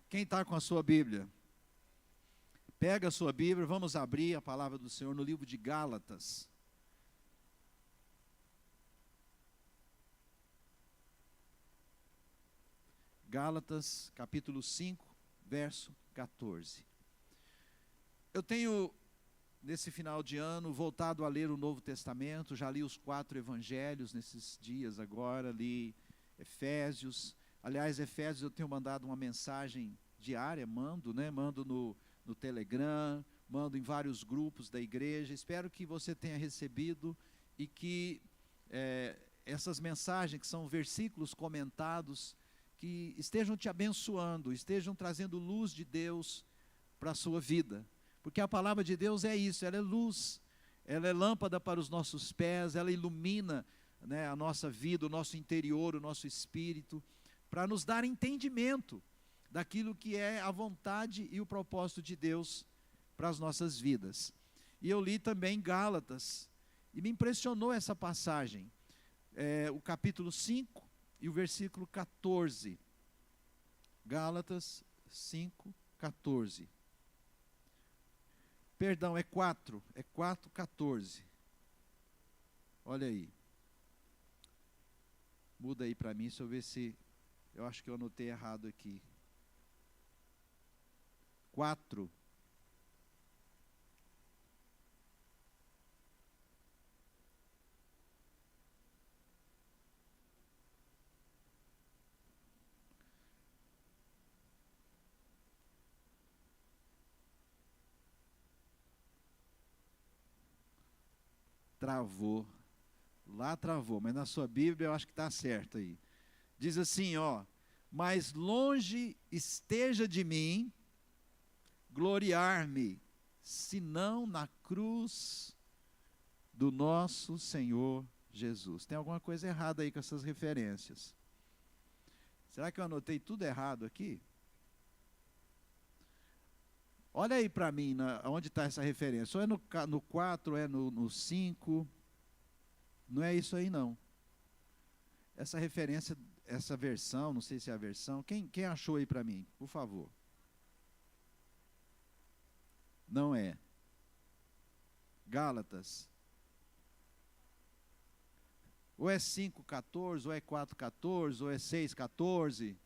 Quem está com a sua Bíblia? Pega a sua Bíblia, vamos abrir a palavra do Senhor no livro de Gálatas. Gálatas, capítulo 5, verso 14. Eu tenho, nesse final de ano, voltado a ler o Novo Testamento, já li os 4 evangelhos nesses dias agora, li Efésios. Aliás, Efésios eu tenho mandado uma mensagem diária, mando no Telegram, mando em vários grupos da igreja. Espero que você tenha recebido e que essas mensagens, que são versículos comentados, que estejam te abençoando, estejam trazendo luz de Deus para a sua vida. Porque a palavra de Deus é isso, ela é luz, ela é lâmpada para os nossos pés, ela ilumina, a nossa vida, o nosso interior, o nosso espírito, para nos dar entendimento daquilo que é a vontade e o propósito de Deus para as nossas vidas. E eu li também Gálatas, e me impressionou essa passagem, o capítulo 5 e o versículo 14. Gálatas 5, 14. Perdão, é 4, 14. Olha aí. Muda aí para mim, deixa eu ver se, eu acho que eu anotei errado aqui. 4. Travou. Lá travou, mas na sua Bíblia eu acho que está certo aí. Diz assim, mas longe esteja de mim gloriar-me, senão na cruz do nosso Senhor Jesus. Tem alguma coisa errada aí com essas referências? Será que eu anotei tudo errado aqui? Olha aí para mim, onde está essa referência. Ou é no 4, ou é no 5. Não é isso aí não. Essa referência, essa versão, não sei se é a versão. Quem achou aí para mim, por favor? Não é. Gálatas. Ou é 5:14, ou é 4:14, ou é 6:14.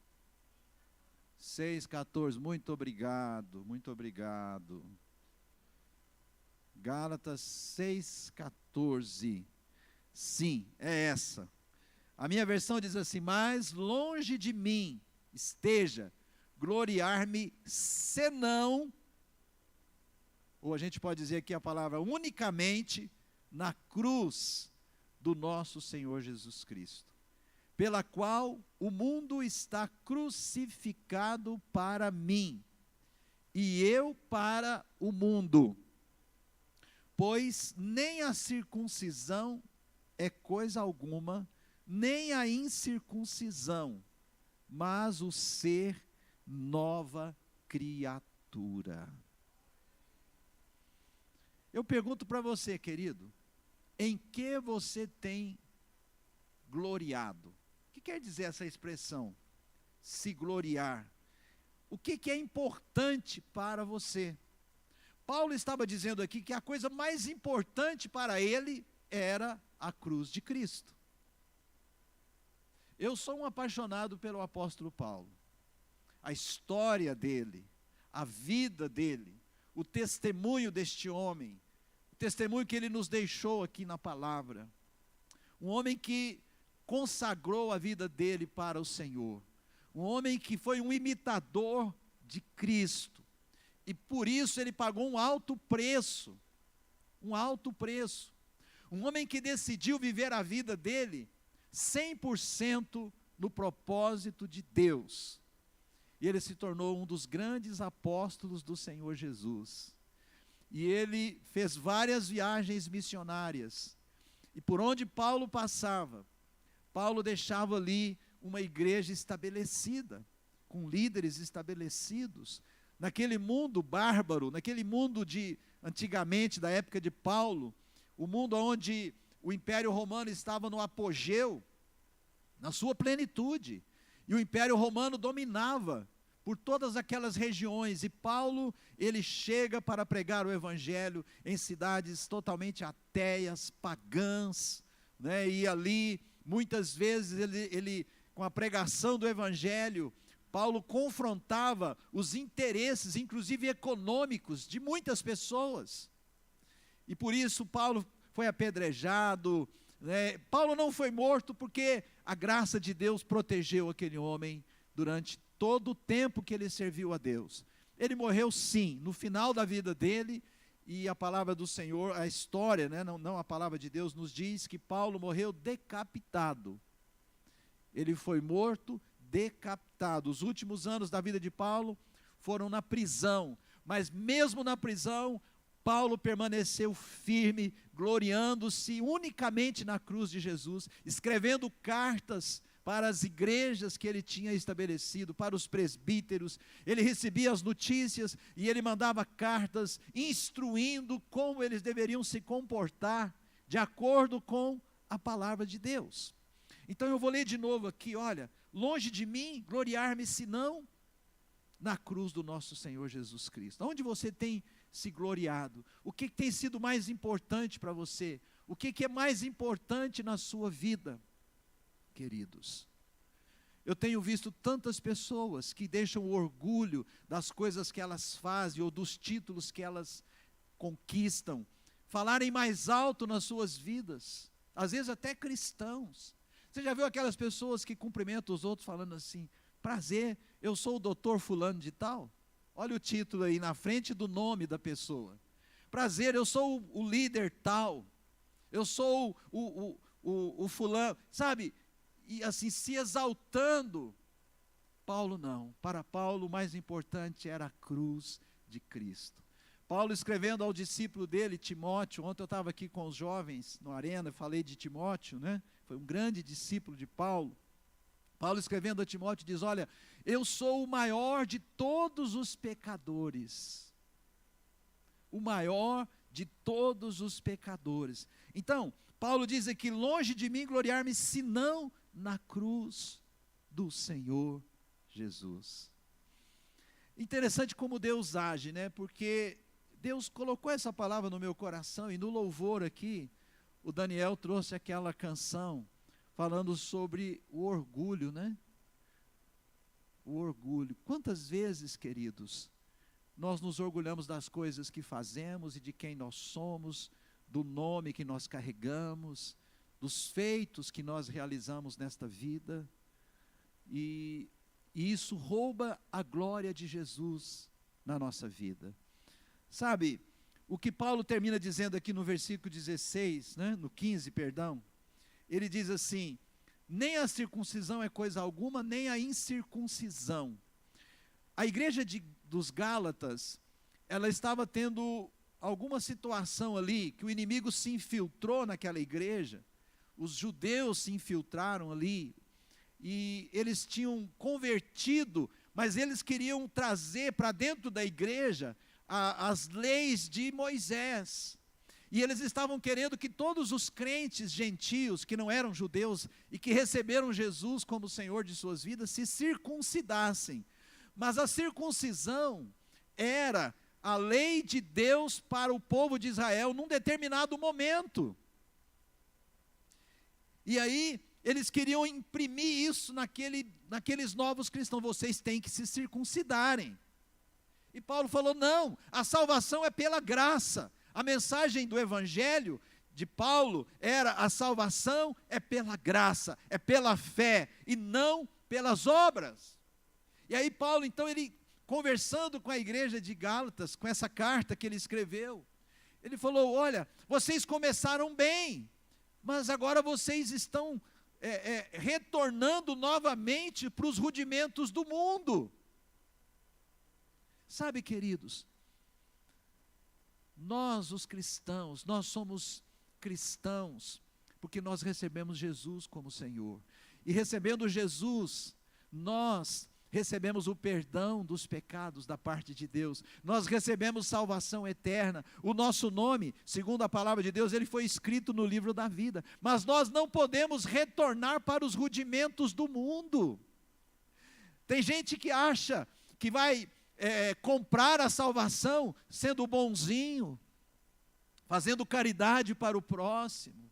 6:14, muito obrigado, muito obrigado. Gálatas 6:14. Sim, é essa. A minha versão diz assim: mas longe de mim esteja gloriar-me, senão, ou a gente pode dizer aqui a palavra unicamente, na cruz do nosso Senhor Jesus Cristo, pela qual o mundo está crucificado para mim, e eu para o mundo. Pois nem a circuncisão é coisa alguma, nem a incircuncisão, mas o ser nova criatura. Eu pergunto para você, querido, em que você tem gloriado? O que quer dizer essa expressão? Se gloriar. O que é importante para você? Paulo estava dizendo aqui que a coisa mais importante para ele era a cruz de Cristo. Eu sou um apaixonado pelo apóstolo Paulo. A história dele, a vida dele, o testemunho deste homem, o testemunho que ele nos deixou aqui na palavra. Um homem que consagrou a vida dele para o Senhor. Um homem que foi um imitador de Cristo. E por isso ele pagou um alto preço. Um alto preço. Um homem que decidiu viver a vida dele 100% no propósito de Deus. E ele se tornou um dos grandes apóstolos do Senhor Jesus. E ele fez várias viagens missionárias. E por onde Paulo passava, Paulo deixava ali uma igreja estabelecida, com líderes estabelecidos. Naquele mundo bárbaro, naquele mundo de antigamente, da época de Paulo, o mundo onde o Império Romano estava no apogeu, na sua plenitude, e o Império Romano dominava por todas aquelas regiões, e Paulo, ele chega para pregar o evangelho em cidades totalmente ateias, pagãs, né? E ali, muitas vezes, ele com a pregação do evangelho, Paulo confrontava os interesses, inclusive econômicos, de muitas pessoas, e por isso Paulo foi apedrejado, né? Paulo não foi morto porque a graça de Deus protegeu aquele homem durante todo o tempo que ele serviu a Deus. Ele morreu sim, no final da vida dele, e a palavra do Senhor, a história, né, não a palavra de Deus, nos diz que Paulo morreu decapitado. Ele foi morto, decapitado. Os últimos anos da vida de Paulo foram na prisão, mas mesmo na prisão, Paulo permaneceu firme, gloriando-se unicamente na cruz de Jesus, escrevendo cartas para as igrejas que ele tinha estabelecido, para os presbíteros. Ele recebia as notícias e ele mandava cartas instruindo como eles deveriam se comportar de acordo com a palavra de Deus. Então eu vou ler de novo aqui, olha: longe de mim gloriar-me senão na cruz do nosso Senhor Jesus Cristo. Onde você tem se gloriado? O que tem sido mais importante para você? O que é mais importante na sua vida? Queridos, eu tenho visto tantas pessoas que deixam o orgulho das coisas que elas fazem ou dos títulos que elas conquistam, falarem mais alto nas suas vidas, às vezes até cristãos. Você já viu aquelas pessoas que cumprimentam os outros falando assim: prazer, eu sou o doutor fulano de tal? Olha o título aí na frente do nome da pessoa. Prazer, eu sou o líder tal, eu sou o fulano, sabe? E assim, se exaltando. Paulo não. Para Paulo o mais importante era a cruz de Cristo. Paulo escrevendo ao discípulo dele, Timóteo. Ontem eu estava aqui com os jovens no Arena, falei de Timóteo, né? Foi um grande discípulo de Paulo. Paulo escrevendo a Timóteo diz: olha, eu sou o maior de todos os pecadores. O maior de todos os pecadores. Então, Paulo diz aqui: longe de mim gloriar-me senão na cruz do Senhor Jesus. Interessante como Deus age, né? Porque Deus colocou essa palavra no meu coração, e no louvor aqui, o Daniel trouxe aquela canção falando sobre o orgulho, né? O orgulho. Quantas vezes, queridos, nós nos orgulhamos das coisas que fazemos e de quem nós somos, do nome que nós carregamos, dos feitos que nós realizamos nesta vida, e isso rouba a glória de Jesus na nossa vida. Sabe, o que Paulo termina dizendo aqui no versículo 16, né, no 15, perdão, ele diz assim: nem a circuncisão é coisa alguma, nem a incircuncisão. A igreja dos Gálatas, ela estava tendo alguma situação ali, que o inimigo se infiltrou naquela igreja, os judeus se infiltraram ali, e eles tinham convertido, mas eles queriam trazer para dentro da igreja as leis de Moisés, e eles estavam querendo que todos os crentes gentios, que não eram judeus, e que receberam Jesus como Senhor de suas vidas, se circuncidassem. Mas a circuncisão era a lei de Deus para o povo de Israel num determinado momento. E aí, eles queriam imprimir isso naqueles novos cristãos: vocês têm que se circuncidarem. E Paulo falou: não, a salvação é pela graça. A mensagem do evangelho de Paulo era: a salvação é pela graça, é pela fé, e não pelas obras. E aí Paulo, então, ele conversando com a igreja de Gálatas, com essa carta que ele escreveu, ele falou: olha, vocês começaram bem, mas agora vocês estão retornando novamente para os rudimentos do mundo. Sabe, queridos, nós os cristãos, nós somos cristãos porque nós recebemos Jesus como Senhor, e recebendo Jesus, nós recebemos o perdão dos pecados da parte de Deus, nós recebemos salvação eterna, o nosso nome, segundo a palavra de Deus, ele foi escrito no livro da vida, mas nós não podemos retornar para os rudimentos do mundo. Tem gente que acha que vai comprar a salvação sendo bonzinho, fazendo caridade para o próximo.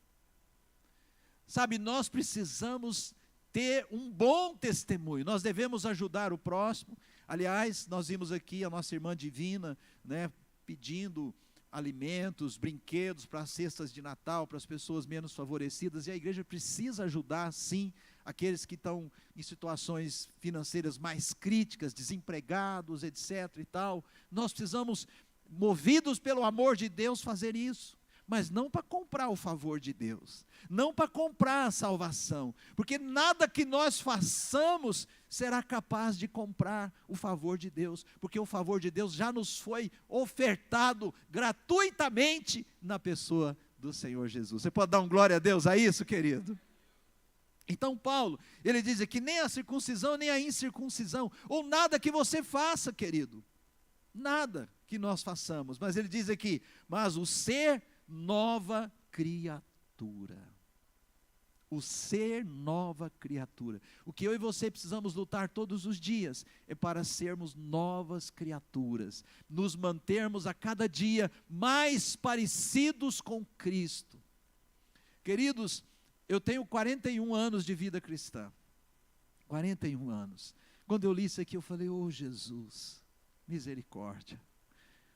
Sabe, nós precisamos ter um bom testemunho, nós devemos ajudar o próximo. Aliás, nós vimos aqui a nossa irmã Divina, né, pedindo alimentos, brinquedos para as cestas de Natal, para as pessoas menos favorecidas, e a igreja precisa ajudar, sim, aqueles que estão em situações financeiras mais críticas, desempregados, etc. e tal. Nós precisamos, movidos pelo amor de Deus, fazer isso, mas não para comprar o favor de Deus, não para comprar a salvação, porque nada que nós façamos será capaz de comprar o favor de Deus, porque o favor de Deus já nos foi ofertado gratuitamente na pessoa do Senhor Jesus. Você pode dar um glória a Deus a isso, querido? Então Paulo, ele diz aqui, nem a circuncisão, nem a incircuncisão, ou nada que você faça, querido, nada que nós façamos, mas ele diz aqui, mas o ser nova criatura. O ser nova criatura. O que eu e você precisamos lutar todos os dias é para sermos novas criaturas, nos mantermos a cada dia mais parecidos com Cristo. Queridos, eu tenho 41 anos de vida cristã, 41 anos. Quando eu li isso aqui, eu falei, oh Jesus, misericórdia.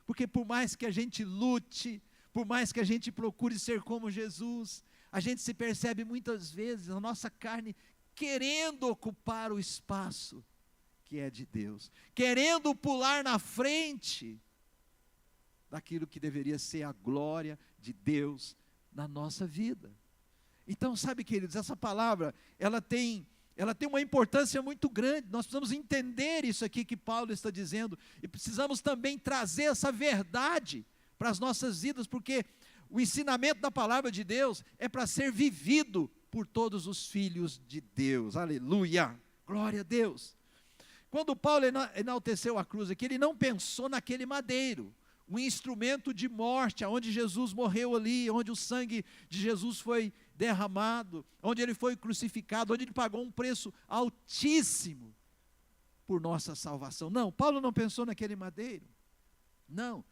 Porque por mais que a gente lute, por mais que a gente procure ser como Jesus, a gente se percebe muitas vezes a nossa carne querendo ocupar o espaço que é de Deus, querendo pular na frente daquilo que deveria ser a glória de Deus na nossa vida. Então, sabe, queridos, essa palavra, ela tem uma importância muito grande. Nós precisamos entender isso aqui que Paulo está dizendo, e precisamos também trazer essa verdade para as nossas vidas, porque o ensinamento da palavra de Deus é para ser vivido por todos os filhos de Deus. Aleluia, glória a Deus. Quando Paulo enalteceu a cruz aqui, ele não pensou naquele madeiro, um instrumento de morte, onde Jesus morreu ali, onde o sangue de Jesus foi derramado, onde ele foi crucificado, onde ele pagou um preço altíssimo por nossa salvação. Não, Paulo não pensou naquele madeiro, não.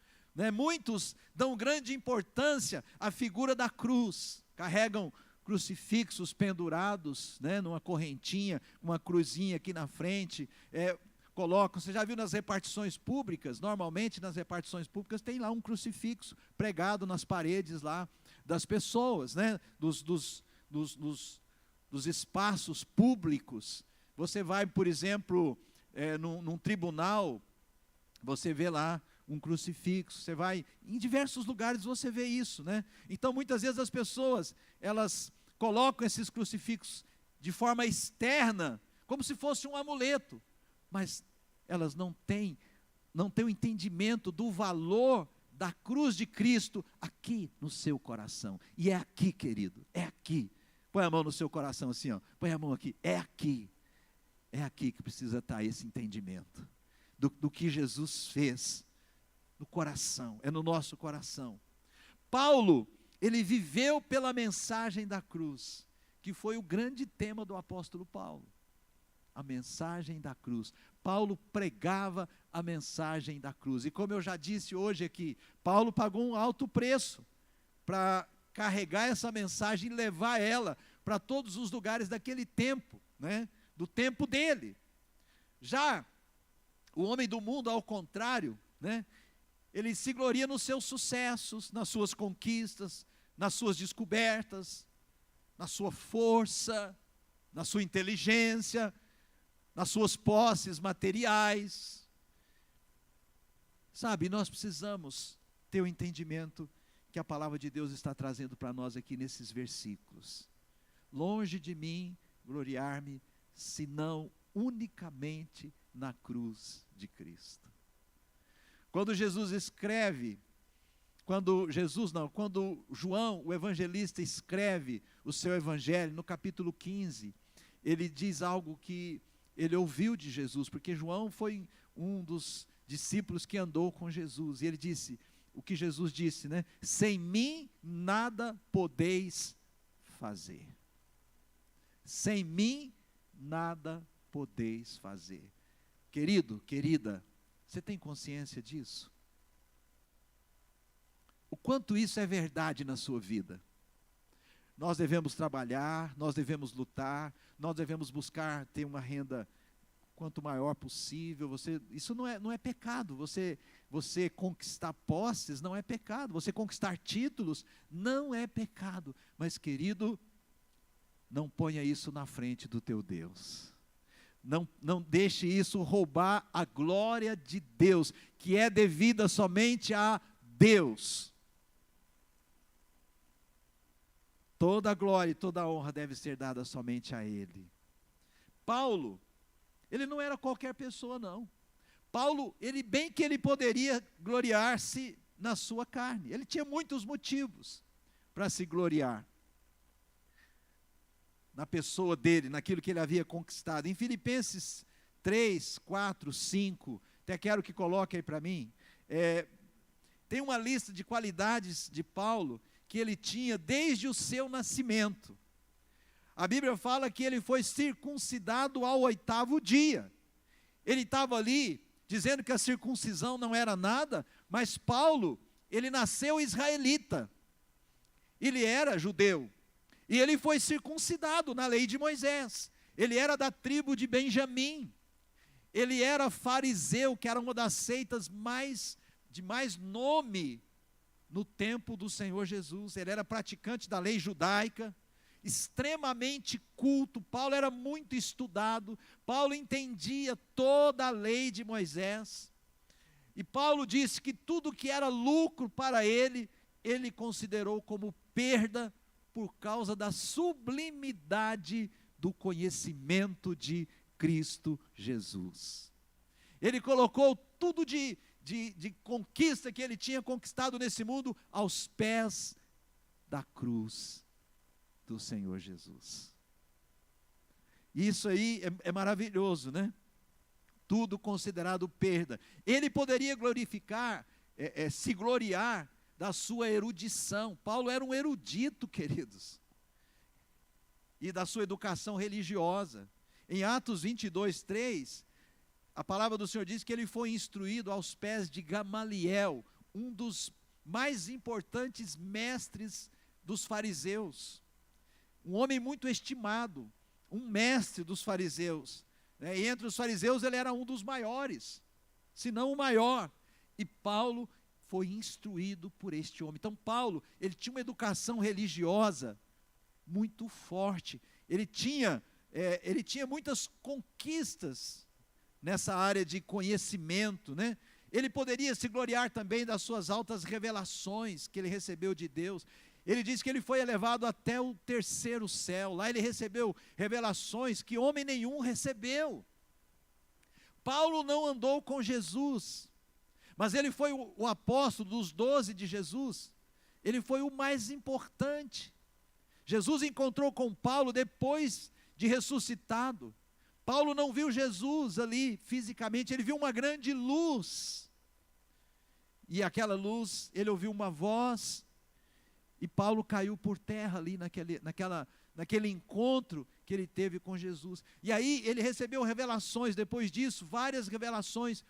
Muitos dão grande importância à figura da cruz, carregam crucifixos pendurados, numa correntinha, uma cruzinha aqui na frente, colocam, você já viu nas repartições públicas, normalmente nas repartições públicas tem lá um crucifixo pregado nas paredes lá das pessoas, dos espaços públicos. Você vai, por exemplo, num tribunal, você vê lá um crucifixo, você vai, em diversos lugares você vê isso, Então muitas vezes as pessoas, elas colocam esses crucifixos de forma externa, como se fosse um amuleto, mas elas não têm o entendimento do valor da cruz de Cristo aqui no seu coração. E é aqui, querido, é aqui. Põe a mão no seu coração assim, põe a mão aqui, é aqui que precisa estar esse entendimento do que Jesus fez no coração, é no nosso coração. Paulo, ele viveu pela mensagem da cruz, que foi o grande tema do apóstolo Paulo, a mensagem da cruz. Paulo pregava a mensagem da cruz, e como eu já disse hoje aqui, Paulo pagou um alto preço para carregar essa mensagem e levar ela para todos os lugares daquele tempo, do tempo dele. Já o homem do mundo, ao contrário, ele se gloria nos seus sucessos, nas suas conquistas, nas suas descobertas, na sua força, na sua inteligência, nas suas posses materiais. Sabe, nós precisamos ter o entendimento que a palavra de Deus está trazendo para nós aqui nesses versículos. Longe de mim gloriar-me, senão unicamente na cruz de Cristo. Quando João, o evangelista, escreve o seu evangelho, no capítulo 15, ele diz algo que ele ouviu de Jesus, porque João foi um dos discípulos que andou com Jesus, e ele disse, o que Jesus disse, sem mim nada podeis fazer. Sem mim nada podeis fazer. Querido, querida, você tem consciência disso? O quanto isso é verdade na sua vida? Nós devemos trabalhar, nós devemos lutar, nós devemos buscar ter uma renda quanto maior possível. Isso não é pecado. Você conquistar posses não é pecado. Você conquistar títulos não é pecado. Mas, querido, não ponha isso na frente do teu Deus. Não deixe isso roubar a glória de Deus, que é devida somente a Deus. Toda a glória e toda a honra deve ser dada somente a Ele. Paulo, ele não era qualquer pessoa, não. Paulo, bem que ele poderia gloriar-se na sua carne. Ele tinha muitos motivos para se gloriar na pessoa dele, naquilo que ele havia conquistado. Em Filipenses 3, 4, 5, até quero que coloque aí para mim, tem uma lista de qualidades de Paulo que ele tinha desde o seu nascimento. A Bíblia fala que ele foi circuncidado ao 8º dia. Ele estava ali dizendo que a circuncisão não era nada, mas Paulo, ele nasceu israelita. Ele era judeu. E ele foi circuncidado na lei de Moisés. Ele era da tribo de Benjamim. Ele era fariseu, que era uma das seitas de mais nome no tempo do Senhor Jesus. Ele era praticante da lei judaica, extremamente culto. Paulo era muito estudado. Paulo entendia toda a lei de Moisés. E Paulo disse que tudo que era lucro para ele, ele considerou como perda por causa da sublimidade do conhecimento de Cristo Jesus. Ele colocou tudo de conquista que ele tinha conquistado nesse mundo aos pés da cruz do Senhor Jesus. Isso aí é maravilhoso, né? Tudo considerado perda. Ele poderia se gloriar da sua erudição. Paulo era um erudito, queridos, e da sua educação religiosa. Em Atos 22, 3, a palavra do Senhor diz que ele foi instruído aos pés de Gamaliel, um dos mais importantes mestres dos fariseus, um homem muito estimado, um mestre dos fariseus, né? E entre os fariseus ele era um dos maiores, se não o maior, e Paulo foi instruído por este homem. Então Paulo, ele tinha uma educação religiosa muito forte, ele tinha muitas conquistas nessa área de conhecimento, né? Ele poderia se gloriar também das suas altas revelações que ele recebeu de Deus. Ele diz que ele foi elevado até o 3º céu, lá ele recebeu revelações que homem nenhum recebeu. Paulo não andou com Jesus, mas ele foi o apóstolo dos 12 de Jesus, ele foi o mais importante. Jesus encontrou com Paulo depois de ressuscitado. Paulo não viu Jesus ali fisicamente, ele viu uma grande luz, e aquela luz, ele ouviu uma voz, e Paulo caiu por terra ali naquele encontro que ele teve com Jesus. E aí ele recebeu revelações, depois disso, várias revelações,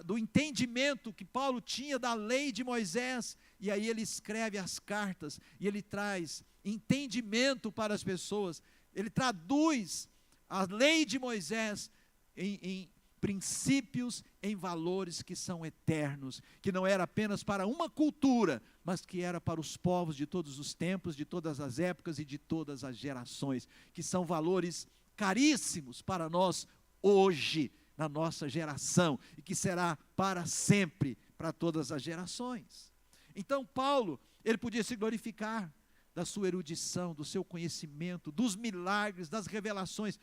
do entendimento que Paulo tinha da lei de Moisés, e aí ele escreve as cartas, e ele traz entendimento para as pessoas, ele traduz a lei de Moisés em princípios, em valores que são eternos, que não era apenas para uma cultura, mas que era para os povos de todos os tempos, de todas as épocas e de todas as gerações, que são valores caríssimos para nós hoje, na nossa geração, e que será para sempre, para todas as gerações. Então Paulo, ele podia se glorificar da sua erudição, do seu conhecimento, dos milagres, das revelações.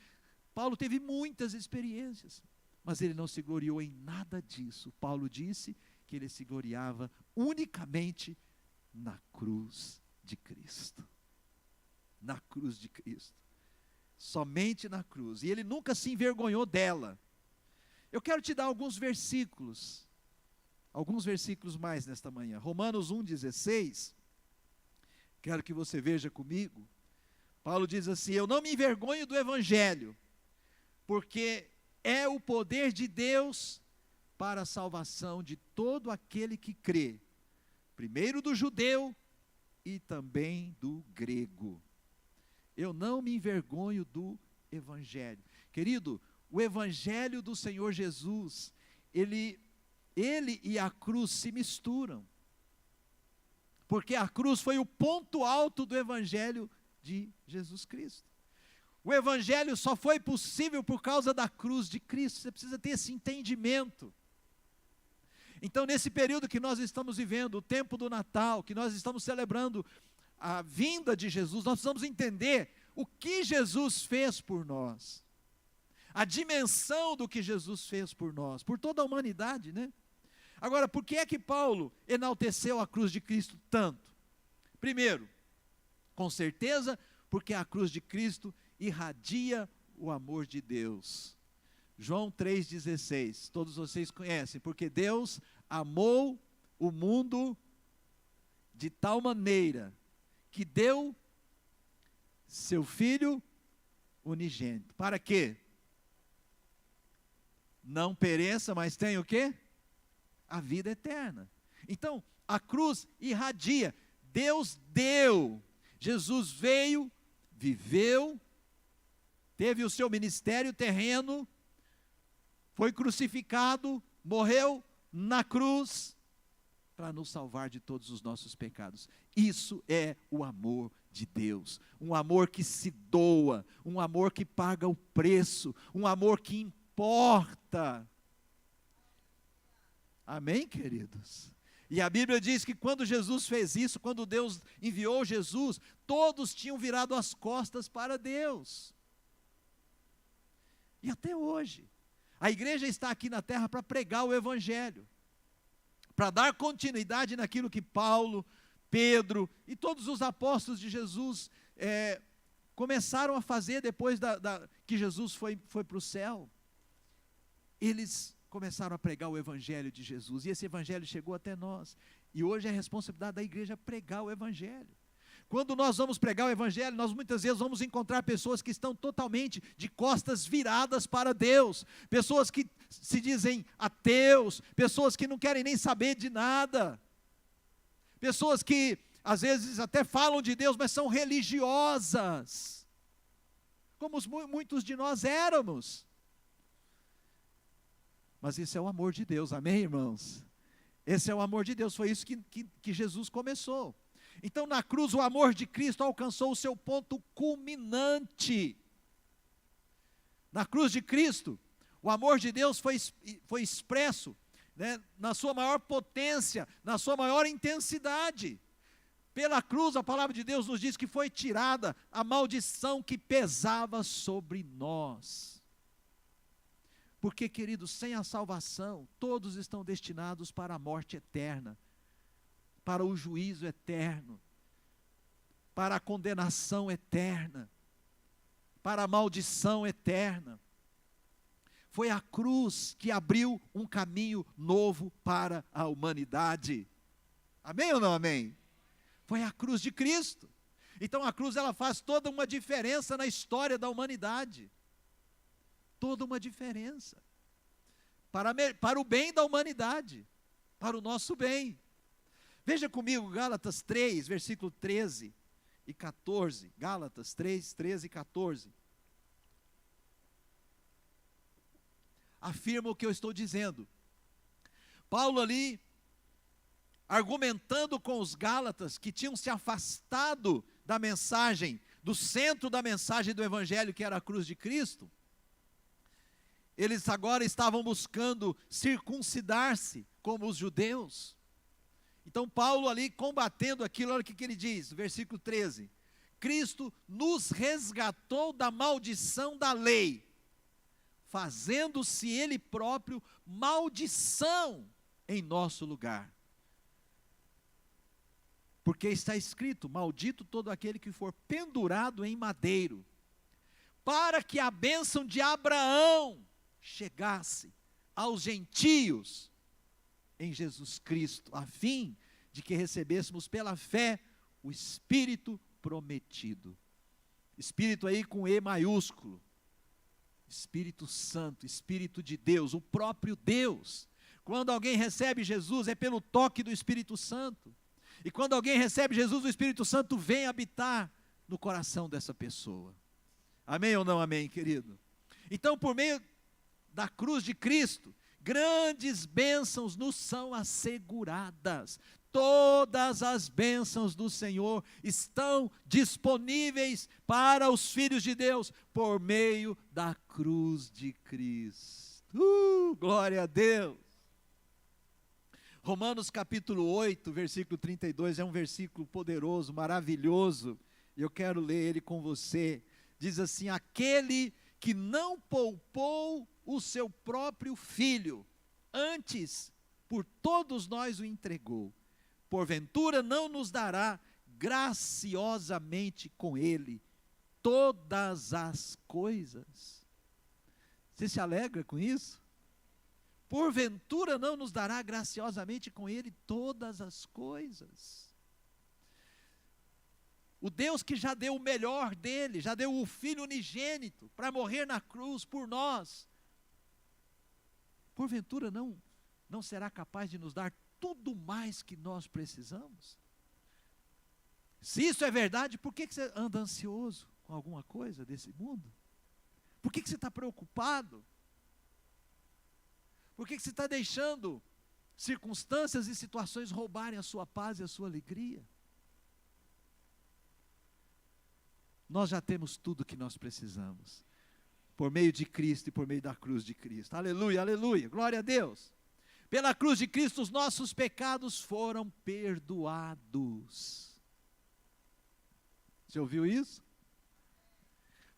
Paulo teve muitas experiências, mas ele não se gloriou em nada disso. Paulo disse que ele se gloriava unicamente na cruz de Cristo. Na cruz de Cristo. Somente na cruz. E ele nunca se envergonhou dela. Eu quero te dar alguns versículos mais nesta manhã. Romanos 1,16, quero que você veja comigo. Paulo diz assim: eu não me envergonho do Evangelho, porque é o poder de Deus para a salvação de todo aquele que crê, primeiro do judeu e também do grego. Eu não me envergonho do Evangelho. Querido, o Evangelho do Senhor Jesus, ele e a cruz se misturam. Porque a cruz foi o ponto alto do Evangelho de Jesus Cristo. O Evangelho só foi possível por causa da cruz de Cristo. Você precisa ter esse entendimento. Então, nesse período que nós estamos vivendo, o tempo do Natal, que nós estamos celebrando a vinda de Jesus, nós precisamos entender o que Jesus fez por nós. A dimensão do que Jesus fez por nós, por toda a humanidade, né? Agora, por que é que Paulo enalteceu a cruz de Cristo tanto? Primeiro, com certeza, porque a cruz de Cristo irradia o amor de Deus. João 3,16, todos vocês conhecem, porque Deus amou o mundo de tal maneira que deu seu Filho unigênito. Para quê? Não pereça, mas tenha o quê? A vida eterna. Então, a cruz irradia. Deus deu. Jesus veio, viveu, teve o seu ministério terreno, foi crucificado, morreu na cruz, para nos salvar de todos os nossos pecados. Isso é o amor de Deus. Um amor que se doa, um amor que paga o preço, um amor que importa. Amém, queridos? E a Bíblia diz que quando Jesus fez isso, quando Deus enviou Jesus, todos tinham virado as costas para Deus. E até hoje, a igreja está aqui na terra para pregar o Evangelho, para dar continuidade naquilo que Paulo, Pedro e todos os apóstolos de Jesus começaram a fazer depois que Jesus foi para o céu. Eles começaram a pregar o Evangelho de Jesus, e esse Evangelho chegou até nós, e hoje é a responsabilidade da igreja pregar o Evangelho. Quando nós vamos pregar o Evangelho, nós muitas vezes vamos encontrar pessoas que estão totalmente de costas viradas para Deus, pessoas que se dizem ateus, pessoas que não querem nem saber de nada, pessoas que às vezes até falam de Deus, mas são religiosas, como muitos de nós éramos. Mas esse é o amor de Deus, amém, irmãos? Esse é o amor de Deus, foi isso que Jesus começou. Então, na cruz, o amor de Cristo alcançou o seu ponto culminante. Na cruz de Cristo, o amor de Deus foi expresso, né, na sua maior potência, na sua maior intensidade. Pela cruz, a palavra de Deus nos diz que foi tirada a maldição que pesava sobre nós. Porque, queridos, sem a salvação, todos estão destinados para a morte eterna, para o juízo eterno, para a condenação eterna, para a maldição eterna. Foi a cruz que abriu um caminho novo para a humanidade. Amém ou não amém? Foi a cruz de Cristo. Então a cruz, ela faz toda uma diferença na história da humanidade. Toda uma diferença, para o bem da humanidade, para o nosso bem. Veja comigo Gálatas 3, versículo 13 e 14, Gálatas 3, 13 e 14. Afirma o que eu estou dizendo. Paulo ali, argumentando com os Gálatas, que tinham se afastado da mensagem, do centro da mensagem do Evangelho, que era a cruz de Cristo. Eles agora estavam buscando circuncidar-se como os judeus. Então Paulo ali combatendo aquilo, olha o que ele diz, versículo 13. Cristo nos resgatou da maldição da lei, fazendo-se Ele próprio maldição em nosso lugar. Porque está escrito, maldito todo aquele que for pendurado em madeiro, para que a bênção de Abraão chegasse aos gentios em Jesus Cristo, a fim de que recebêssemos pela fé o Espírito prometido. Espírito aí com E maiúsculo. Espírito Santo, Espírito de Deus, o próprio Deus. Quando alguém recebe Jesus, é pelo toque do Espírito Santo. E quando alguém recebe Jesus, o Espírito Santo vem habitar no coração dessa pessoa. Amém ou não amém, querido? Então, por meio da cruz de Cristo, grandes bênçãos nos são asseguradas. Todas as bênçãos do Senhor estão disponíveis para os filhos de Deus por meio da cruz de Cristo. Glória a Deus! Romanos capítulo 8, versículo 32, é um versículo poderoso, maravilhoso. Eu quero ler ele com você. Diz assim: aquele que não poupou o seu próprio filho, antes por todos nós o entregou, porventura não nos dará graciosamente com ele todas as coisas? Você se alegra com isso? Porventura não nos dará graciosamente com ele todas as coisas? O Deus que já deu o melhor dele, já deu o Filho unigênito para morrer na cruz por nós, porventura não será capaz de nos dar tudo mais que nós precisamos? Se isso é verdade, por que você anda ansioso com alguma coisa desse mundo? Por que você está preocupado? Por que você está deixando circunstâncias e situações roubarem a sua paz e a sua alegria? Nós já temos tudo o que nós precisamos, por meio de Cristo e por meio da cruz de Cristo. Aleluia, aleluia, glória a Deus. Pela cruz de Cristo os nossos pecados foram perdoados. Você ouviu isso?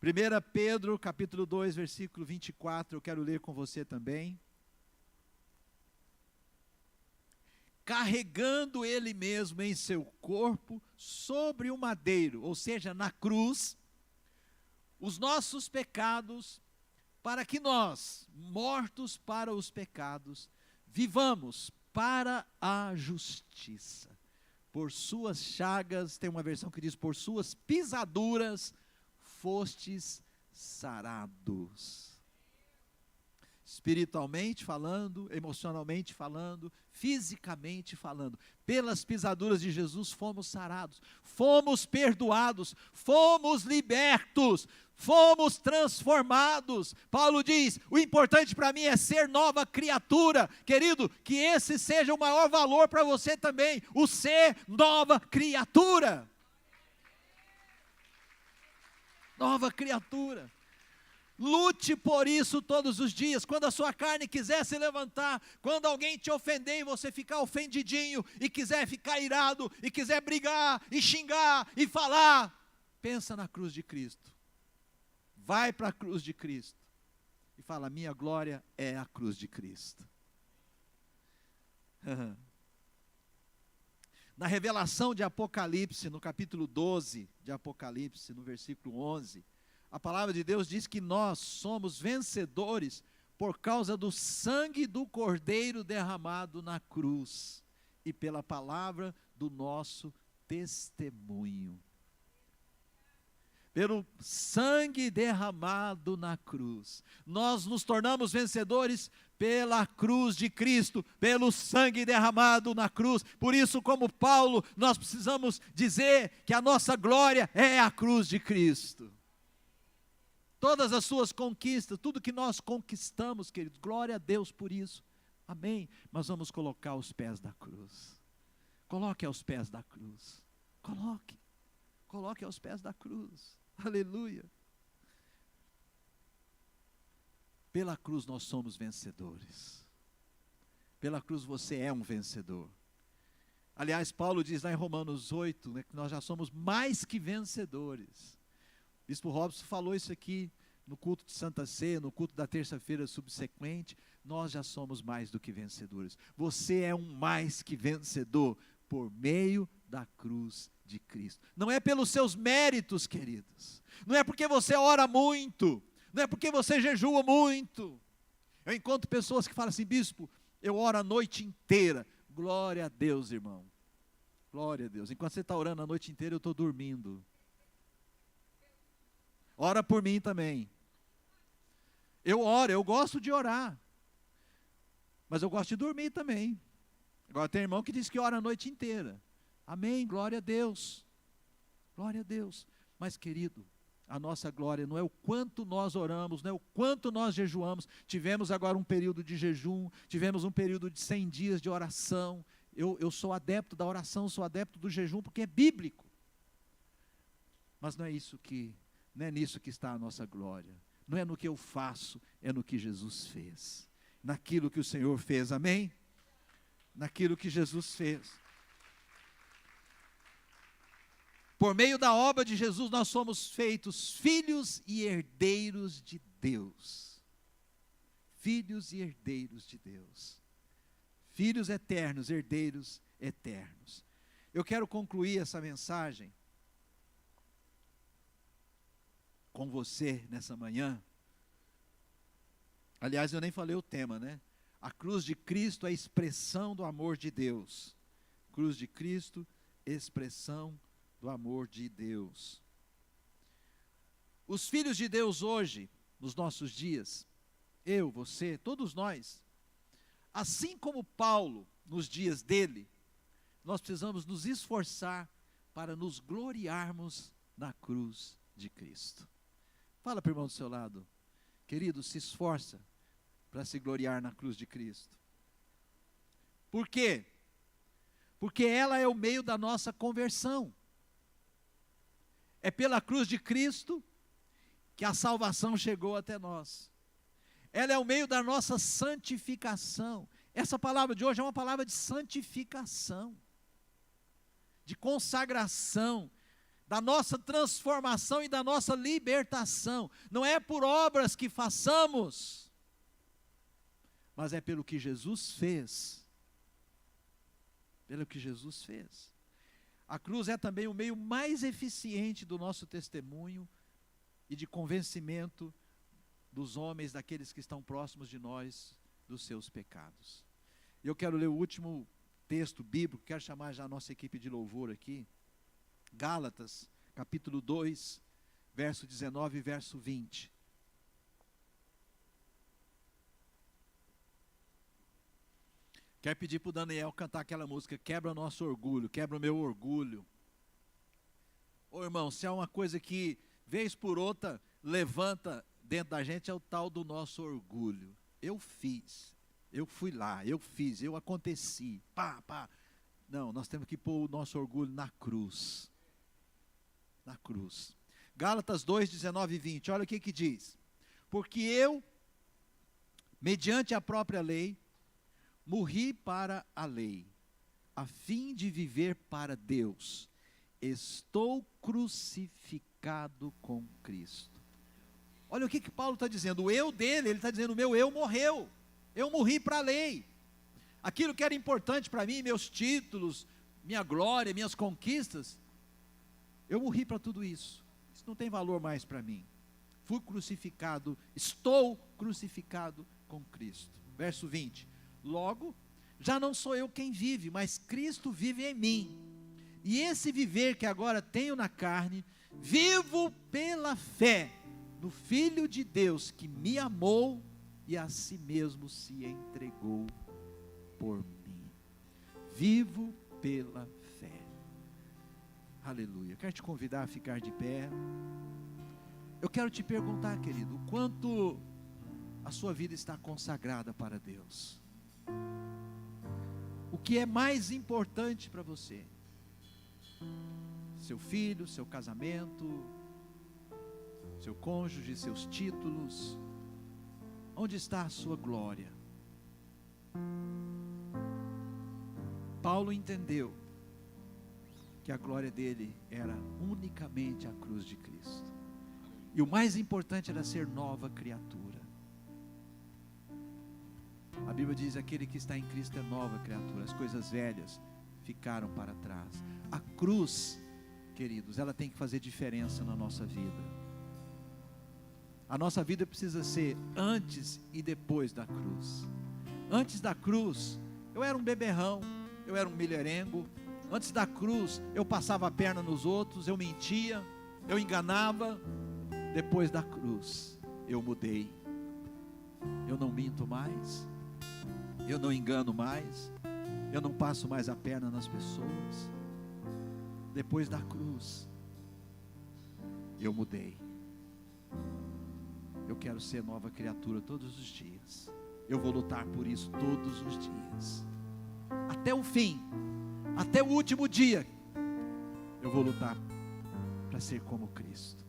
1 Pedro capítulo 2, versículo 24, eu quero ler com você também. Carregando ele mesmo em seu corpo sobre o madeiro, ou seja, na cruz, os nossos pecados, para que nós, mortos para os pecados, vivamos para a justiça. Por suas chagas, tem uma versão que diz, por suas pisaduras, fostes sarados. Espiritualmente falando, emocionalmente falando, fisicamente falando, pelas pisaduras de Jesus fomos sarados, fomos perdoados, fomos libertos, fomos transformados. Paulo diz, o importante para mim é ser nova criatura. Querido, que esse seja o maior valor para você também, o ser nova criatura. Nova criatura. Lute por isso todos os dias. Quando a sua carne quiser se levantar, quando alguém te ofender e você ficar ofendidinho, e quiser ficar irado, e quiser brigar, e xingar, e falar, pensa na cruz de Cristo. Vai para a cruz de Cristo. E fala, minha glória é a cruz de Cristo. Na revelação de Apocalipse, no capítulo 12 de Apocalipse, no versículo 11, a palavra de Deus diz que nós somos vencedores por causa do sangue do Cordeiro derramado na cruz e pela palavra do nosso testemunho. Pelo sangue derramado na cruz, nós nos tornamos vencedores pela cruz de Cristo, pelo sangue derramado na cruz. Por isso, como Paulo, nós precisamos dizer que a nossa glória é a cruz de Cristo. Todas as suas conquistas, tudo que nós conquistamos, queridos, glória a Deus por isso, amém, mas vamos colocar aos pés da cruz. Coloque aos pés da cruz, coloque aos pés da cruz, aleluia. Pela cruz nós somos vencedores, pela cruz você é um vencedor. Aliás, Paulo diz lá em Romanos 8, né, que nós já somos mais que vencedores. Bispo Robson falou isso aqui no culto de Santa Ceia, no culto da terça-feira subsequente. Nós já somos mais do que vencedores. Você é um mais que vencedor por meio da cruz de Cristo. Não é pelos seus méritos, queridos. Não é porque você ora muito. Não é porque você jejua muito. Eu encontro pessoas que falam assim, bispo, eu oro a noite inteira. Glória a Deus, irmão. Glória a Deus. Enquanto você está orando a noite inteira, eu estou dormindo. Ora por mim também. Eu oro, eu gosto de orar. Mas eu gosto de dormir também. Agora tem irmão que diz que ora a noite inteira. Amém, glória a Deus. Glória a Deus. Mas querido, a nossa glória não é o quanto nós oramos, não é o quanto nós jejuamos. Tivemos agora um período de jejum, tivemos um período de 100 dias de oração. Eu sou adepto da oração, sou adepto do jejum, porque é bíblico. Mas não é nisso que está a nossa glória. Não é no que eu faço, é no que Jesus fez. Naquilo que o Senhor fez, amém? Naquilo que Jesus fez. Por meio da obra de Jesus, nós somos feitos filhos e herdeiros de Deus. Filhos e herdeiros de Deus. Filhos eternos, herdeiros eternos. Eu quero concluir essa mensagem com você nessa manhã. Aliás, eu nem falei o tema, né? A cruz de Cristo é a expressão do amor de Deus. Cruz de Cristo, expressão do amor de Deus. Os filhos de Deus hoje, nos nossos dias, eu, você, todos nós, assim como Paulo, nos dias dele, nós precisamos nos esforçar para nos gloriarmos na cruz de Cristo. Fala para o irmão do seu lado, querido, se esforça para se gloriar na cruz de Cristo. Por quê? Porque ela é o meio da nossa conversão. É pela cruz de Cristo que a salvação chegou até nós. Ela é o meio da nossa santificação. Essa palavra de hoje é uma palavra de santificação, de consagração, da nossa transformação e da nossa libertação. Não é por obras que façamos, mas é pelo que Jesus fez. Pelo que Jesus fez. A cruz é também o meio mais eficiente do nosso testemunho e de convencimento dos homens, daqueles que estão próximos de nós, dos seus pecados. Eu quero ler o último texto bíblico, quero chamar já a nossa equipe de louvor aqui. Gálatas, capítulo 2, verso 19 e verso 20. Quero pedir para o Daniel cantar aquela música, quebra o nosso orgulho, quebra o meu orgulho. Ô irmão, se há uma coisa que, vez por outra, levanta dentro da gente, é o tal do nosso orgulho. Eu fiz, eu fui lá, eu fiz, eu aconteci, pá. Não, nós temos que pôr o nosso orgulho na cruz. Na cruz. Gálatas 2, 19 e 20, olha o que diz. Porque eu, mediante a própria lei, morri para a lei, a fim de viver para Deus. Estou crucificado com Cristo. Olha o que Paulo está dizendo. O eu dele, ele está dizendo, o meu eu morreu. Eu morri para a lei. Aquilo que era importante para mim, meus títulos, minha glória, minhas conquistas, eu morri para tudo isso. Isso não tem valor mais para mim. Fui crucificado, estou crucificado com Cristo. Verso 20. Logo, já não sou eu quem vive, mas Cristo vive em mim. E esse viver que agora tenho na carne, vivo pela fé no Filho de Deus que me amou e a si mesmo se entregou por mim. Vivo pela fé. Aleluia. Quero te convidar a ficar de pé. Eu quero te perguntar, querido, o quanto a sua vida está consagrada para Deus? O que é mais importante para você? Seu filho, seu casamento, seu cônjuge, seus títulos? Onde está a sua glória? Paulo entendeu que a glória dele era unicamente a cruz de Cristo. E o mais importante era ser nova criatura. A Bíblia diz, aquele que está em Cristo é nova criatura, as coisas velhas ficaram para trás. A cruz, queridos, ela tem que fazer diferença na nossa vida. A nossa vida precisa ser antes e depois da cruz. Antes da cruz, eu era um beberrão, eu era um milherengo. Antes da cruz, eu passava a perna nos outros, eu mentia, eu enganava. Depois da cruz, eu mudei. eu não minto mais, eu não engano mais, eu não passo mais a perna nas pessoas. Depois da cruz, eu mudei. Eu quero ser nova criatura todos os dias. Eu vou lutar por isso todos os dias. Até o fim, até o último dia, eu vou lutar para ser como Cristo.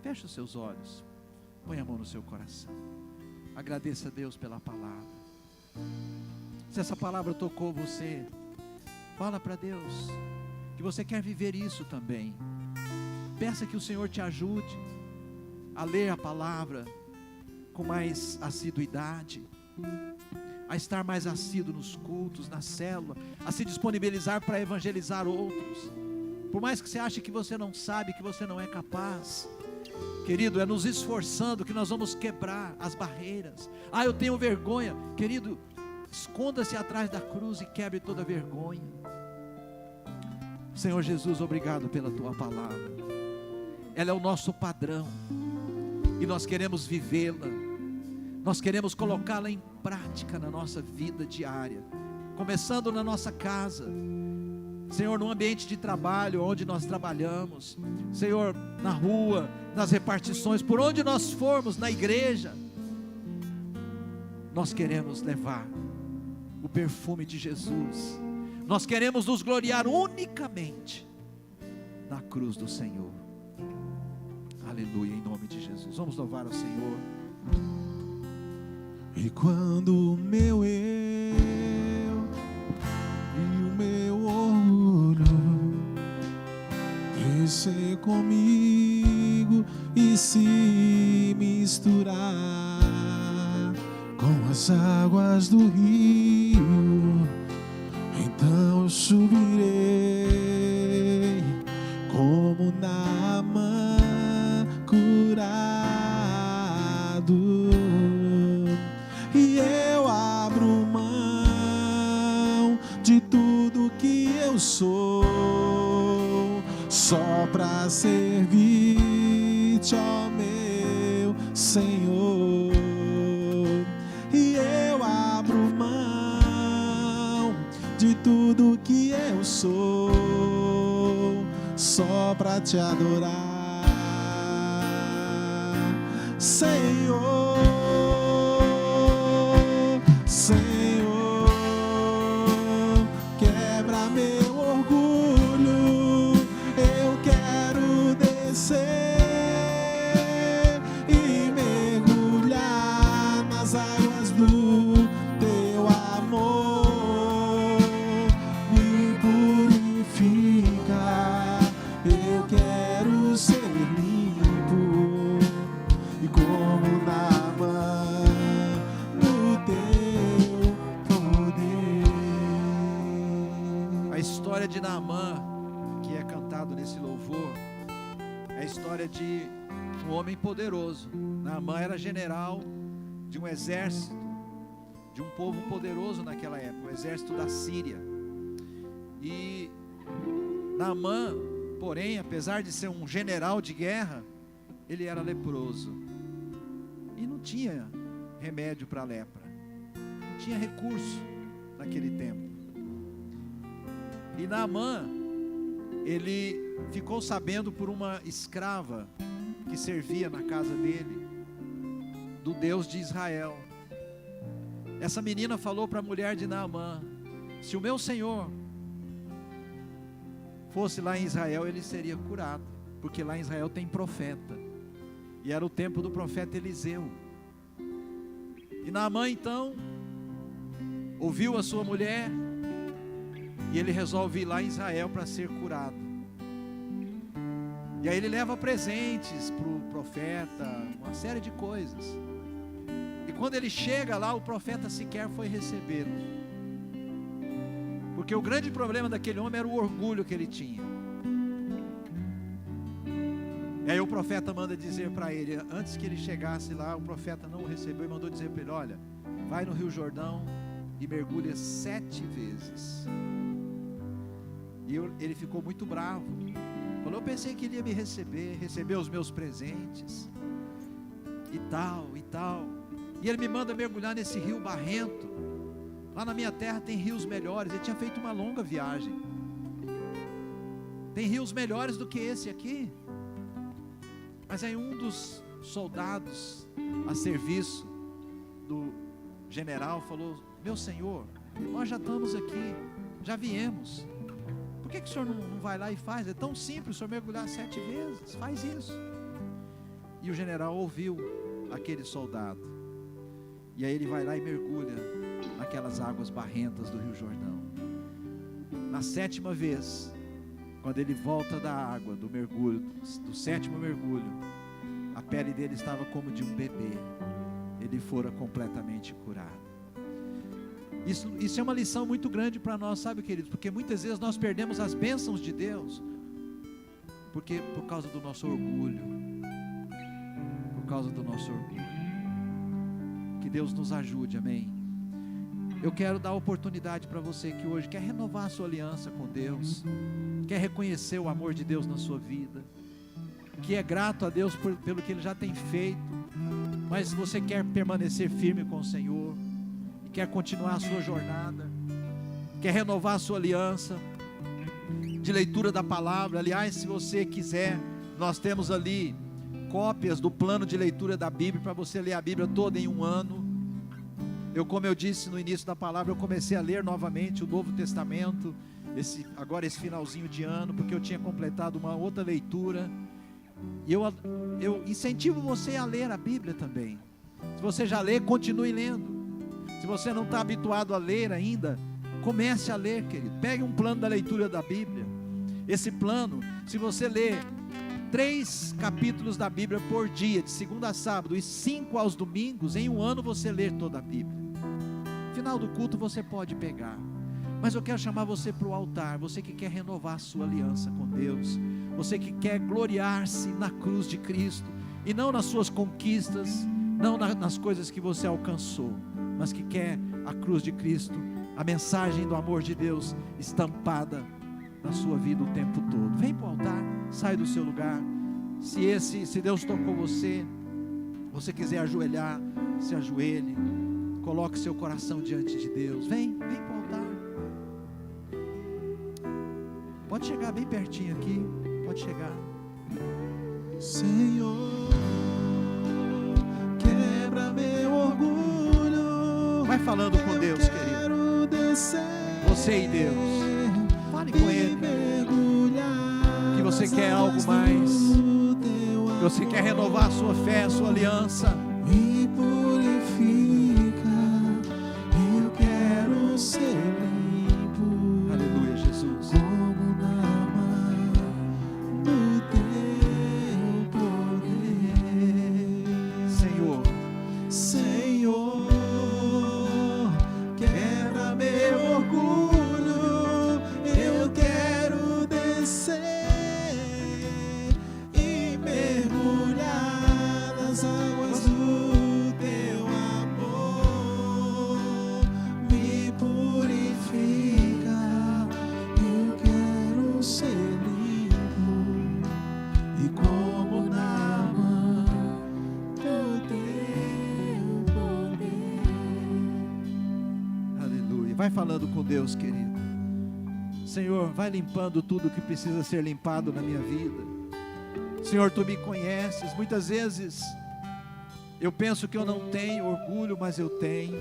Feche os seus olhos, põe a mão no seu coração. Agradeça a Deus pela palavra. Se essa palavra tocou você, fala para Deus que você quer viver isso também. Peça que o Senhor te ajude a ler a palavra com mais assiduidade, a estar mais assíduo nos cultos, na célula, a se disponibilizar para evangelizar outros. Por mais que você ache que você não sabe, que você não é capaz, querido, é nos esforçando que nós vamos quebrar as barreiras. Ah, eu tenho vergonha. Querido, esconda-se atrás da cruz e quebre toda vergonha. Senhor Jesus, obrigado pela tua palavra. Ela é o nosso padrão e nós queremos vivê-la. Nós queremos colocá-la em prática na nossa vida diária, começando na nossa casa, Senhor, no ambiente de trabalho, onde nós trabalhamos, Senhor, na rua, nas repartições, por onde nós formos, na igreja, nós queremos levar o perfume de Jesus. Nós queremos nos gloriar unicamente na cruz do Senhor. Aleluia, em nome de Jesus. Vamos louvar ao Senhor. E quando o meu eu e o meu orgulho crescer comigo e se misturar com as águas do rio, então eu subirei como Naamã curado. E eu abro mão de tudo que eu sou, só pra servir-te, ó meu Senhor. E eu abro mão de tudo que eu sou, só pra te adorar, Senhor. Senhor, quebra meu orgulho, eu quero descer e mergulhar nas águas do teu amor, me purifica, eu quero ser limpo e como Naamã no teu poder. A história de Naamã, que é cantado nesse louvor, é a história de um homem poderoso. Naamã era general de um exército, de um povo poderoso naquela época, o exército da Síria. E Naamã, porém, apesar de ser um general de guerra, ele era leproso e não tinha remédio para a lepra, não tinha recurso naquele tempo. E Naamã, ele ficou sabendo por uma escrava que servia na casa dele, do Deus de Israel. Essa menina falou para a mulher de Naamã: se o meu senhor fosse lá em Israel, ele seria curado, porque lá em Israel tem profeta, e era o tempo do profeta Eliseu. E Naamã então ouviu a sua mulher, e ele resolve ir lá em Israel para ser curado. E aí ele leva presentes para o profeta, uma série de coisas. E quando ele chega lá, o profeta sequer foi recebê-lo, porque o grande problema daquele homem era o orgulho que ele tinha. E aí o profeta manda dizer para ele, antes que ele chegasse lá, o profeta não o recebeu e mandou dizer para ele: olha, vai no Rio Jordão e mergulha 7 vezes. E ele ficou muito bravo. Falou: eu pensei que ele ia me receber os meus presentes, e tal, e tal. E ele me manda mergulhar nesse rio barrento. Lá na minha terra tem rios melhores. Ele tinha feito uma longa viagem. Tem rios melhores do que esse aqui. Mas aí um dos soldados a serviço do general falou: meu senhor, nós já estamos aqui, já viemos. Por que o senhor não vai lá e faz? É tão simples, o senhor mergulhar 7 vezes, faz isso. E o general ouviu aquele soldado. E aí ele vai lá e mergulha naquelas águas barrentas do Rio Jordão. Na 7ª vez, quando ele volta da água, do mergulho, do 7º mergulho, a pele dele estava como de um bebê. Ele fora completamente curado. Isso é uma lição muito grande para nós, sabe, queridos? Porque muitas vezes nós perdemos as bênçãos de Deus por causa do nosso orgulho. Por causa do nosso orgulho. Que Deus nos ajude, amém? Eu quero dar oportunidade para você que hoje quer renovar a sua aliança com Deus, quer reconhecer o amor de Deus na sua vida, que é grato a Deus pelo que Ele já tem feito, mas você quer permanecer firme com o Senhor, e quer continuar a sua jornada, quer renovar a sua aliança, de leitura da palavra. Aliás, se você quiser, nós temos ali cópias do plano de leitura da Bíblia, para você ler a Bíblia toda em um ano. Como eu disse no início da palavra, eu comecei a ler novamente o Novo Testamento, agora esse finalzinho de ano, porque eu tinha completado uma outra leitura. E eu incentivo você a ler a Bíblia também. Se você já lê, continue lendo. Se você não está habituado a ler ainda, comece a ler, querido. Pegue um plano da leitura da Bíblia. Esse plano, se você ler 3 capítulos da Bíblia por dia, de segunda a sábado, e 5 aos domingos, em um ano você lê toda a Bíblia. No final do culto você pode pegar. Mas eu quero chamar você para o altar. Você que quer renovar a sua aliança com Deus, você que quer gloriar-se na cruz de Cristo, e não nas suas conquistas, não nas coisas que você alcançou, mas que quer a cruz de Cristo, a mensagem do amor de Deus estampada na sua vida o tempo todo. Vem para o altar, sai do seu lugar. Se Deus tocou você quiser ajoelhar, se ajoelhe, coloque seu coração diante de Deus. Vem para o altar. Pode chegar bem pertinho aqui, pode chegar. Senhor, quebra meu orgulho. Vai falando com Deus, querido. Você e Deus. Fale com Ele. Que você quer algo mais. Que você quer renovar a sua fé, a sua aliança. Me purifica. Eu quero ser limpo. Aleluia, Jesus. Como na mão do teu poder. Senhor, quebra meu orgulho. Eu quero descer e mergulhar nas águas do teu amor. Me purifica. Eu quero ser limpo e como na mão do teu poder. aleluia. Vai falando com Deus, querido. Senhor, vai limpando tudo que precisa ser limpado na minha vida. Senhor, Tu me conheces. Muitas vezes eu penso que eu não tenho orgulho, mas eu tenho.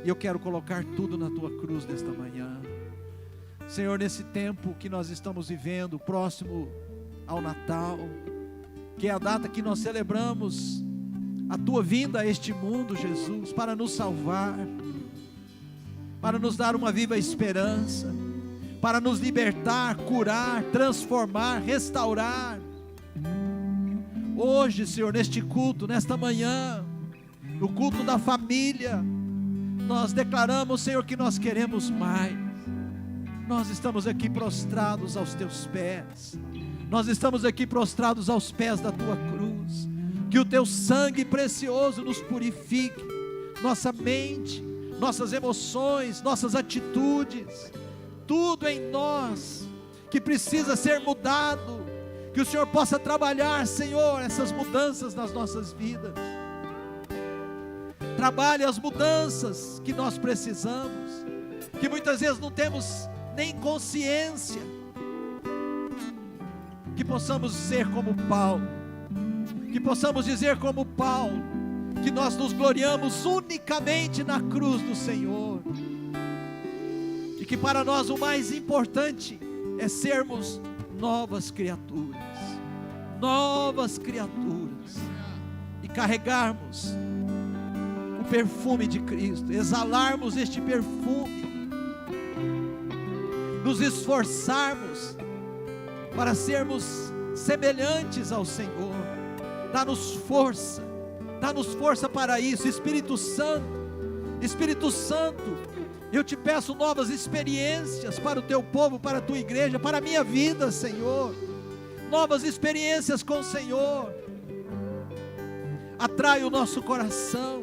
E eu quero colocar tudo na Tua cruz nesta manhã. Senhor, nesse tempo que nós estamos vivendo, próximo ao Natal, que é a data que nós celebramos a Tua vinda a este mundo, Jesus, para nos salvar, para nos dar uma viva esperança, para nos libertar, curar, transformar, restaurar. Hoje, Senhor, neste culto, nesta manhã, no culto da família, nós declaramos, Senhor, que nós queremos mais. Nós estamos aqui prostrados aos Teus pés. Nós estamos aqui prostrados aos pés da Tua cruz. Que o Teu sangue precioso nos purifique, nossa mente, nossas emoções, nossas atitudes, tudo em nós que precisa ser mudado. Que o Senhor possa trabalhar, Senhor, essas mudanças nas nossas vidas. trabalhe as mudanças que nós precisamos, que muitas vezes não temos nem consciência, que possamos ser como Paulo, que possamos dizer como Paulo, que nós nos gloriamos unicamente na cruz do Senhor, e que para nós o mais importante é sermos novas criaturas, e carregarmos o perfume de Cristo, exalarmos este perfume, nos esforçarmos para sermos semelhantes ao Senhor. Dá-nos força para isso. Espírito Santo, eu te peço novas experiências para o teu povo, para a tua igreja, para a minha vida, Senhor. Novas experiências com o Senhor. Atrai o nosso coração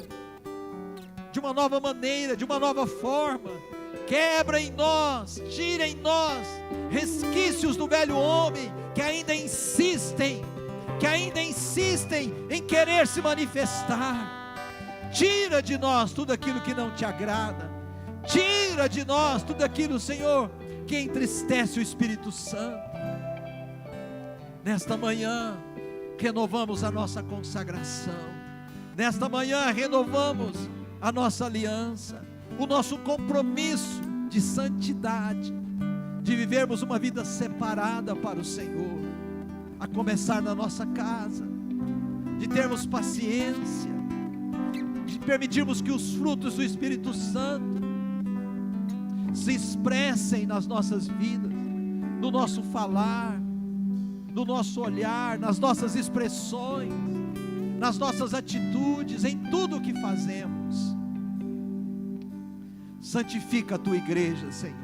de uma nova maneira, de uma nova forma. Quebra em nós, tira em nós resquícios do velho homem que ainda insistem em querer se manifestar. Tira de nós tudo aquilo que não te agrada. Tira de nós tudo aquilo, Senhor, que entristece o Espírito Santo. Nesta manhã, renovamos a nossa consagração. Nesta manhã, renovamos a nossa aliança, o nosso compromisso de santidade, de vivermos uma vida separada para o Senhor, a começar na nossa casa, de termos paciência, de permitirmos que os frutos do Espírito Santo se expressem nas nossas vidas, no nosso falar, no nosso olhar, nas nossas expressões, nas nossas atitudes, em tudo o que fazemos. Santifica a tua igreja, Senhor.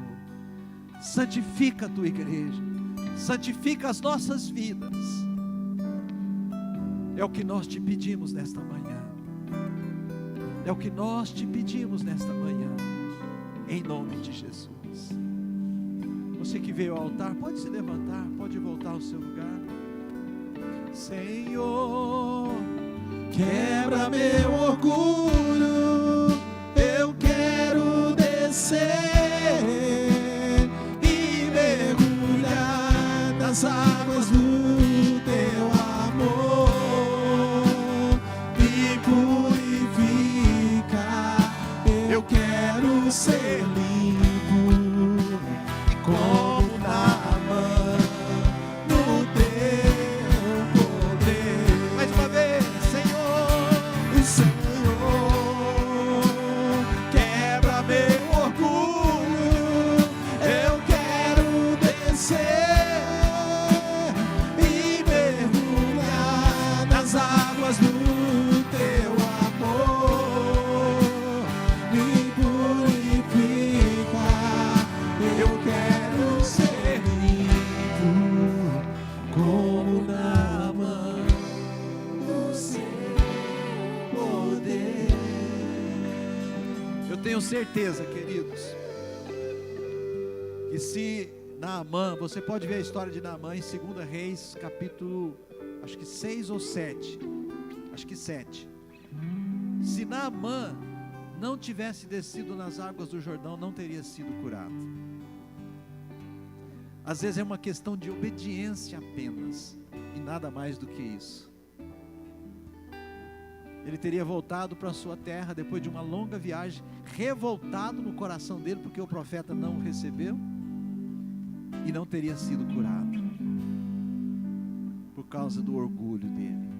Santifica a tua igreja. Santifica as nossas vidas. É o que nós te pedimos nesta manhã. É o que nós te pedimos nesta manhã, em nome de Jesus. Você que veio ao altar, pode se levantar, pode voltar ao seu lugar. Senhor, Quebra meu orgulho, eu quero descer e mergulhar nas águas do teu amor. Me purifica, eu quero ser limpo como Naamã no teu poder. mais uma vez, Senhor. Senhor, quebra meu orgulho, eu quero descer e mergulhar nas águas do teu amor. Me purifica, eu quero ser limpo como Naamã no seu poder. Eu tenho certeza, queridos, que se Naamã, você pode ver a história de Naamã em 2 Reis, capítulo, acho que 6 ou 7, acho que 7. Se Naamã não tivesse descido nas águas do Jordão, não teria sido curado. Às vezes é uma questão de obediência apenas, e nada mais do que isso. Ele teria voltado para a sua terra depois de uma longa viagem, revoltado no coração dele, porque o profeta não o recebeu, e não teria sido curado, por causa do orgulho dele.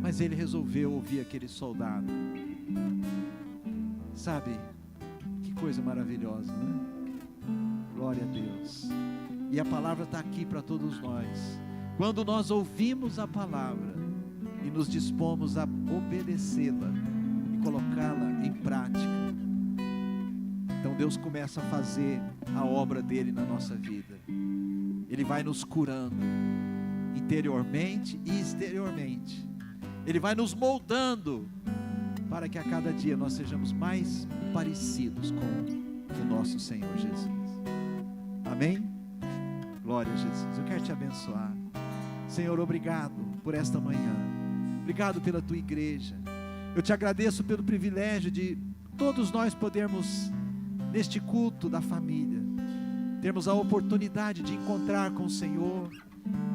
Mas ele resolveu ouvir aquele soldado. Sabe, que coisa maravilhosa, né? Glória a Deus. E a palavra está aqui para todos nós. Quando nós ouvimos a palavra e nos dispomos a obedecê-la e colocá-la em prática, então Deus começa a fazer a obra dele na nossa vida. Ele vai nos curando interiormente e exteriormente. Ele vai nos moldando para que a cada dia nós sejamos mais parecidos com o nosso Senhor Jesus. Amém? Glória a Jesus. Eu quero te abençoar. Senhor, obrigado por esta manhã. Obrigado pela tua igreja. Eu te agradeço pelo privilégio de todos nós podermos, neste culto da família, termos a oportunidade de encontrar com o Senhor,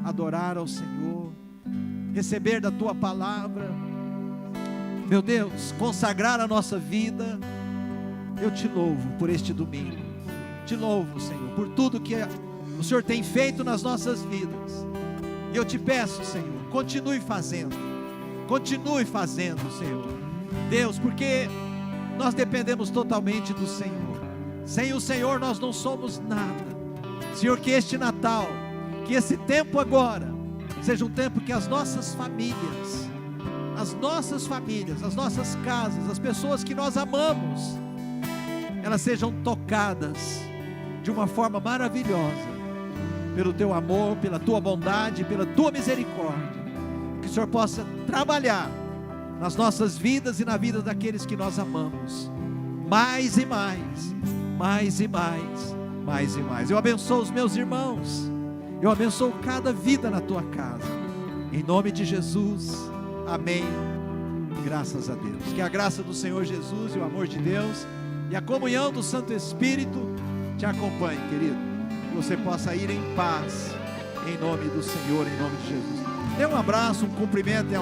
adorar ao Senhor, receber da Tua palavra, meu Deus, consagrar a nossa vida. Eu te louvo por este domingo, te louvo, Senhor, por tudo que o Senhor tem feito nas nossas vidas, e eu te peço, Senhor, continue fazendo, Senhor, Deus, porque nós dependemos totalmente do Senhor. Sem o Senhor nós não somos nada. Senhor, que este Natal, que esse tempo agora, seja um tempo que as nossas famílias, as nossas casas, as pessoas que nós amamos, elas sejam tocadas de uma forma maravilhosa, pelo Teu amor, pela Tua bondade, pela Tua misericórdia. Que o Senhor possa trabalhar nas nossas vidas e na vida daqueles que nós amamos, mais e mais, mais e mais, mais e mais. Eu abençoo os meus irmãos, eu abençoo cada vida na Tua casa, em nome de Jesus, amém, graças a Deus. Que a graça do Senhor Jesus e o amor de Deus e a comunhão do Santo Espírito te acompanhe, querido, que você possa ir em paz, em nome do Senhor, em nome de Jesus. Dê um abraço, um cumprimento e